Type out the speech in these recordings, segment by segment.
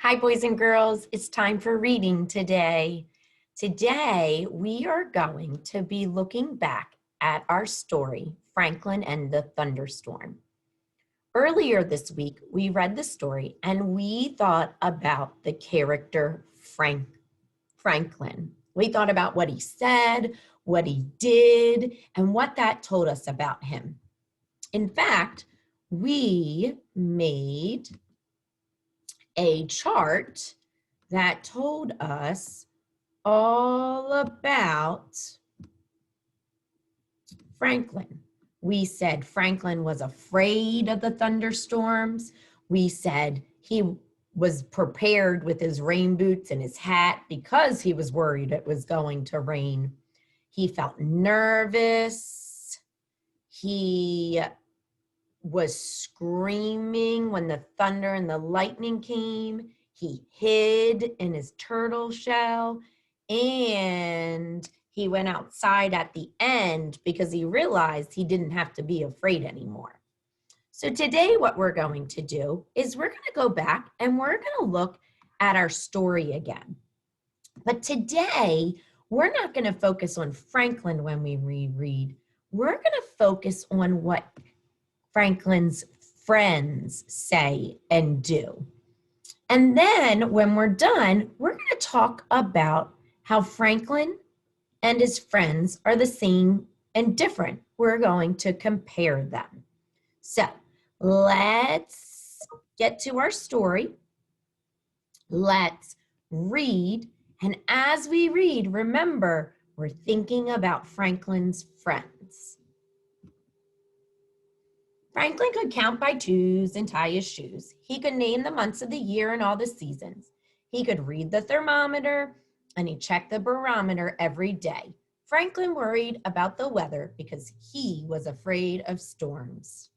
Hi, boys and girls. It's time for reading today. Today, we are going to be looking back at our story, Franklin and the Thunderstorm. Earlier this week, we read the story and we thought about the character Franklin. We thought about what he said, what he did, and what that told us about him. In fact, we made a chart that told us all about Franklin. We said Franklin was afraid of the thunderstorms. We said he was prepared with his rain boots and his hat because he was worried it was going to rain. He felt nervous. He was screaming when the thunder and the lightning came. He hid in his turtle shell, and he went outside at the end because he realized he didn't have to be afraid anymore. So today what we're going to do is we're going to go back and we're going to look at our story again. But today we're not going to focus on Franklin when we reread. We're going to focus on what Franklin's friends say and do. And then when we're done, we're going to talk about how Franklin and his friends are the same and different. We're going to compare them. So let's get to our story. Let's read. And as we read, remember, we're thinking about Franklin's friends. Franklin could count by twos and tie his shoes. He could name the months of the year and all the seasons. He could read the thermometer, and he checked the barometer every day. Franklin worried about the weather because he was afraid of storms.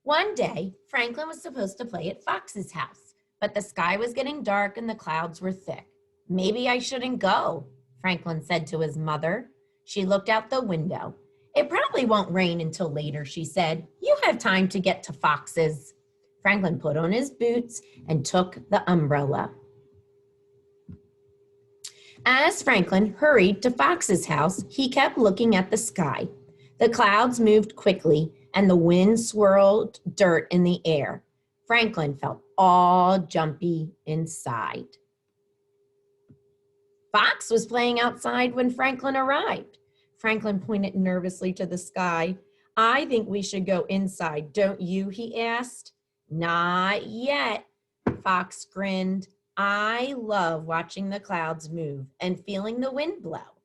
One day, Franklin was supposed to play at Fox's house, but the sky was getting dark and the clouds were thick. Maybe I shouldn't go, Franklin said to his mother. She looked out the window. It probably won't rain until later, she said. You have time to get to Fox's. Franklin put on his boots and took the umbrella. As Franklin hurried to Fox's house, he kept looking at the sky. The clouds moved quickly and the wind swirled dirt in the air. Franklin felt all jumpy inside. Fox was playing outside when Franklin arrived. Franklin pointed nervously to the sky. I think we should go inside, don't you? He asked. Not yet, Fox grinned. I love watching the clouds move and feeling the wind blow.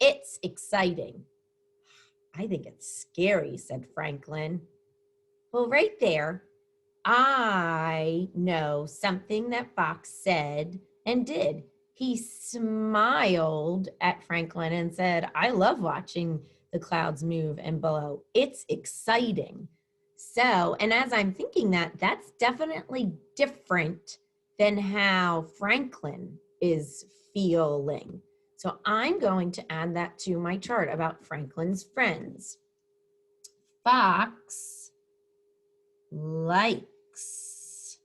It's exciting. I think it's scary, said Franklin. Well, right there, I know something that Fox said and did. He smiled at Franklin and said, I love watching the clouds move and blow. It's exciting. So, and as I'm thinking that, that's definitely different than how Franklin is feeling. So I'm going to add that to my chart about Franklin's friends. Fox likes.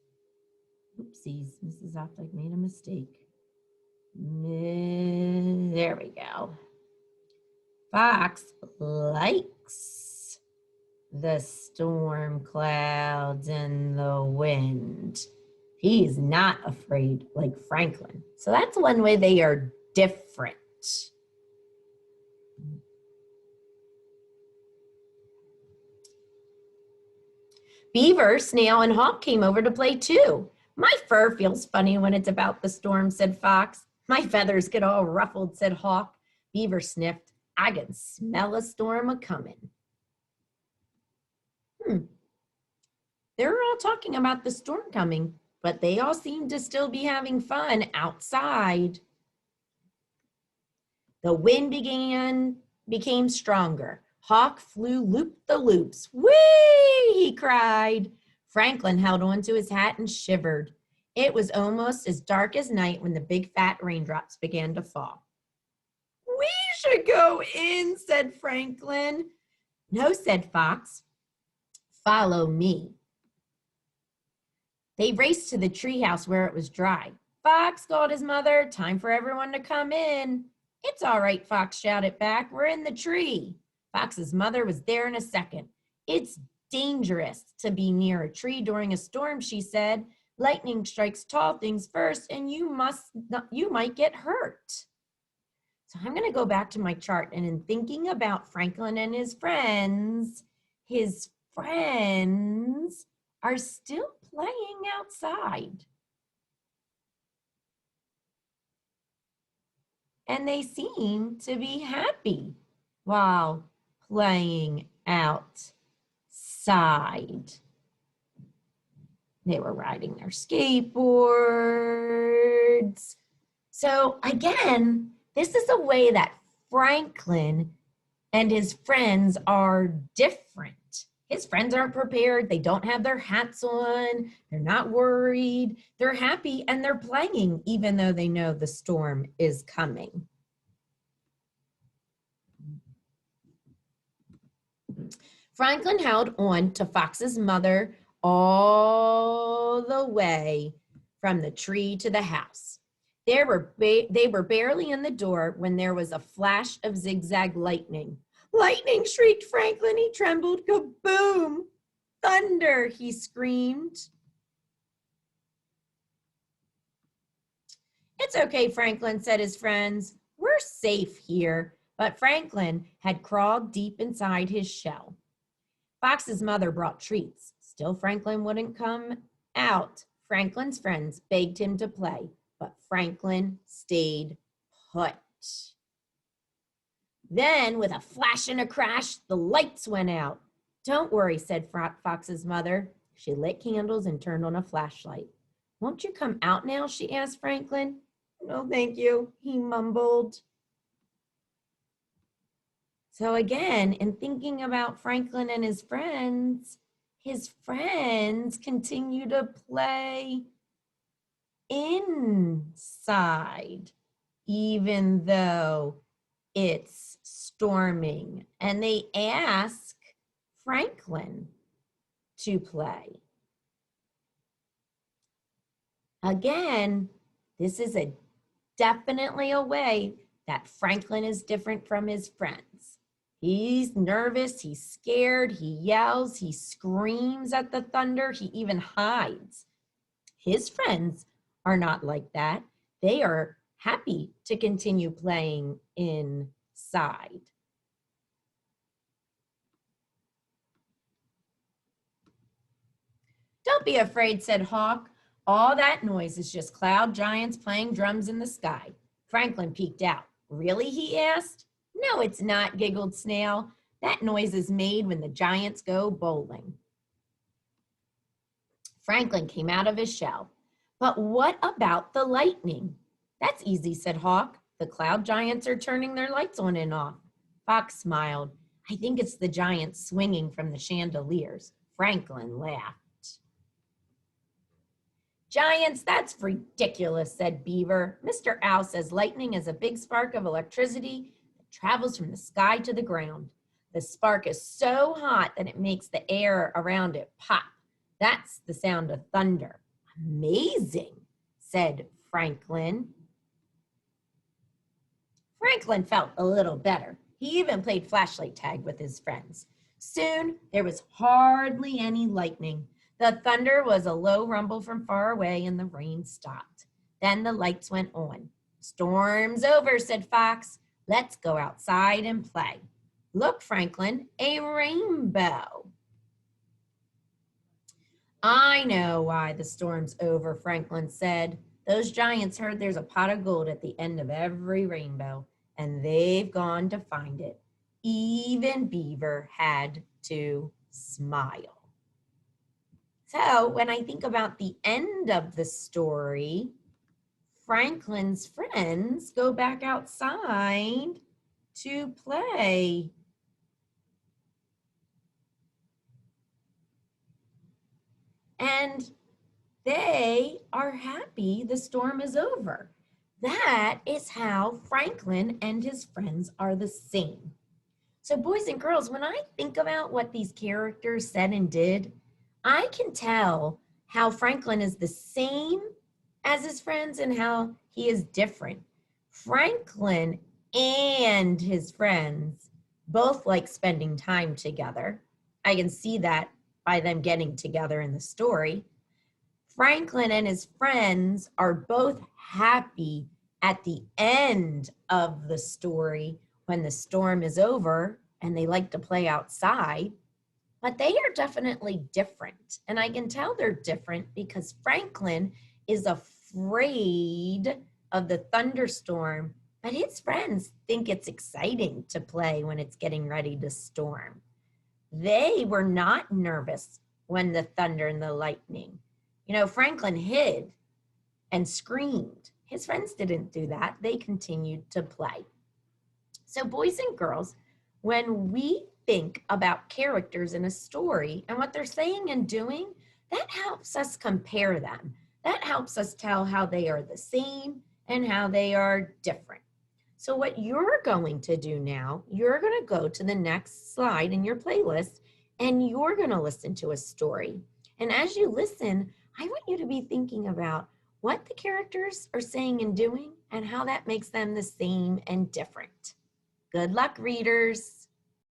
Oopsies, Mrs. Optic made a mistake. There we go. Fox likes the storm clouds and the wind. He's not afraid like Franklin. So that's one way they are different. Beaver, Snail, and Hawk came over to play too. My fur feels funny when it's about the storm, said Fox. My feathers get all ruffled, said Hawk. Beaver sniffed. I can smell a storm a-coming. They're all talking about the storm coming, but they all seem to still be having fun outside. The wind became stronger. Hawk flew loop-the-loops. Whee! He cried. Franklin held onto his hat and shivered. It was almost as dark as night when the big fat raindrops began to fall. We should go in, said Franklin. No, said Fox. Follow me. They raced to the treehouse where it was dry. Fox called his mother, time for everyone to come in. It's all right, Fox shouted back. We're in the tree. Fox's mother was there in a second. It's dangerous to be near a tree during a storm, she said. Lightning strikes tall things first, and you might get hurt. So I'm going to go back to my chart, and in thinking about Franklin and his friends are still playing outside. And they seem to be happy while playing outside. They were riding their skateboards. So again, this is a way that Franklin and his friends are different. His friends aren't prepared. They don't have their hats on. They're not worried. They're happy and they're playing even though they know the storm is coming. Franklin held on to Fox's mother all the way from the tree to the house. They were barely in the door when there was a flash of zigzag lightning. Lightning, shrieked Franklin. He trembled. Kaboom! Thunder, he screamed. It's okay, Franklin, said his friends. We're safe here. But Franklin had crawled deep inside his shell. Fox's mother brought treats. Still, Franklin wouldn't come out. Franklin's friends begged him to play, but Franklin stayed put. Then, with a flash and a crash, the lights went out. Don't worry, said Fox's mother. She lit candles and turned on a flashlight. Won't you come out now? She asked Franklin. No, thank you, he mumbled. So again, in thinking about Franklin and his friends continue to play inside, even though it's storming. And they ask Franklin to play. Again, this is definitely a way that Franklin is different from his friends. He's nervous, he's scared, he yells, he screams at the thunder, he even hides. His friends are not like that. They are happy to continue playing inside. Don't be afraid, said Hawk. All that noise is just cloud giants playing drums in the sky. Franklin peeked out. Really, he asked. No, it's not, giggled Snail. That noise is made when the giants go bowling. Franklin came out of his shell. But what about the lightning? That's easy, said Hawk. The cloud giants are turning their lights on and off. Fox smiled. I think it's the giants swinging from the chandeliers. Franklin laughed. Giants, that's ridiculous, said Beaver. Mr. Owl says lightning is a big spark of electricity that travels from the sky to the ground. The spark is so hot that it makes the air around it pop. That's the sound of thunder. Amazing, said Franklin. Franklin felt a little better. He even played flashlight tag with his friends. Soon, there was hardly any lightning. The thunder was a low rumble from far away and the rain stopped. Then the lights went on. Storm's over, said Fox. Let's go outside and play. Look, Franklin, a rainbow. I know why the storm's over, Franklin said. Those giants heard there's a pot of gold at the end of every rainbow, and they've gone to find it. Even Beaver had to smile. So when I think about the end of the story, Franklin's friends go back outside to play. And they are happy the storm is over. That is how Franklin and his friends are the same. So boys and girls, when I think about what these characters said and did, I can tell how Franklin is the same as his friends and how he is different. Franklin and his friends both like spending time together. I can see that by them getting together in the story. Franklin and his friends are both happy at the end of the story when the storm is over and they like to play outside. But they are definitely different. And I can tell they're different because Franklin is afraid of the thunderstorm, but his friends think it's exciting to play when it's getting ready to storm. They were not nervous when the thunder and the lightning. You know, Franklin hid and screamed. His friends didn't do that. They continued to play. So, boys and girls, when we think about characters in a story and what they're saying and doing, that helps us compare them. That helps us tell how they are the same and how they are different. So what you're going to do now, you're going to go to the next slide in your playlist and you're going to listen to a story. And as you listen, I want you to be thinking about what the characters are saying and doing and how that makes them the same and different. Good luck, readers.